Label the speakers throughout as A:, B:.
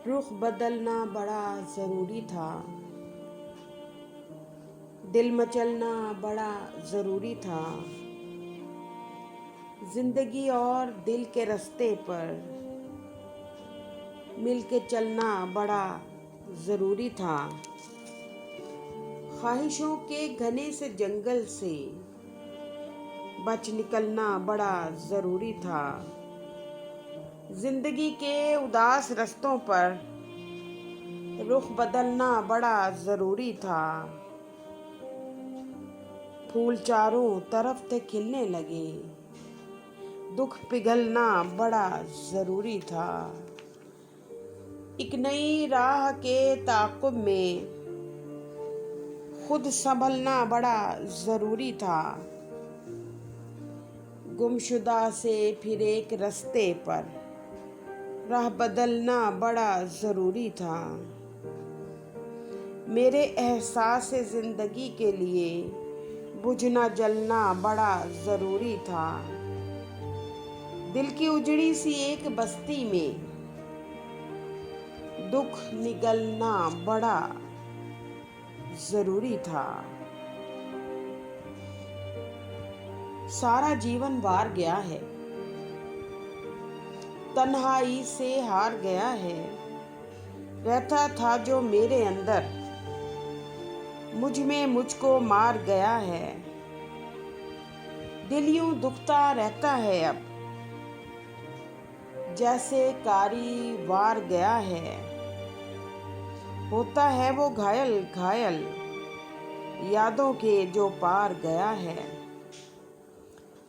A: रुख बदलना बड़ा ज़रूरी था, दिल मचलना बड़ा ज़रूरी था। ज़िंदगी और दिल के रास्ते पर मिल के चलना बड़ा ज़रूरी था। ख्वाहिशों के घने से जंगल से बच निकलना बड़ा ज़रूरी था। ज़िंदगी के उदास रास्तों पर रुख बदलना बड़ा ज़रूरी था। फूल चारों तरफ थे खिलने लगे, दुख पिघलना बड़ा ज़रूरी था। एक नई राह के ताक़ुब में खुद संभलना बड़ा ज़रूरी था। गुमशुदा से फिर एक रास्ते पर राह बदलना बड़ा ज़रूरी था। मेरे एहसास ज़िंदगी के लिए बुझना जलना बड़ा ज़रूरी था। दिल की उजड़ी सी एक बस्ती में दुख निगलना बड़ा ज़रूरी था। सारा जीवन वार गया है, तन्हाई से हार गया है। रहता था जो मेरे अंदर, मुझ में मुझको मार गया है। दिल यूं दुखता रहता है अब, जैसे कारी वार गया है। होता है वो घायल घायल यादों के जो पार गया है।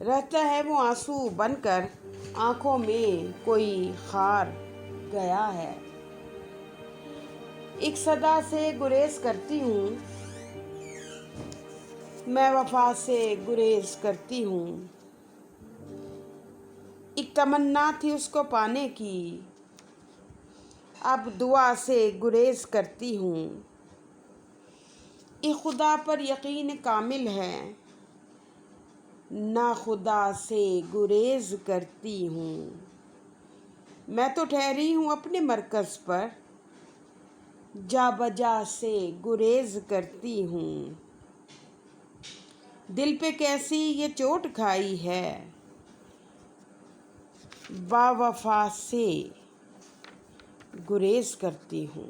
A: रहता है वो आंसू बनकर आंखों में कोई खार गया है। एक सदा से गुरेज करती हूँ, मैं वफा से गुरेज करती हूँ। एक तमन्ना थी उसको पाने की, अब दुआ से गुरेज करती हूँ। एक खुदा पर यकीन कामिल है, ना खुदा से गुरेज करती हूँ। मैं तो ठहरी हूँ अपने मरकज़ पर, जा बजा से गुरेज करती हूँ। दिल पे कैसी ये चोट खाई है, बावफा से गुरेज करती हूँ।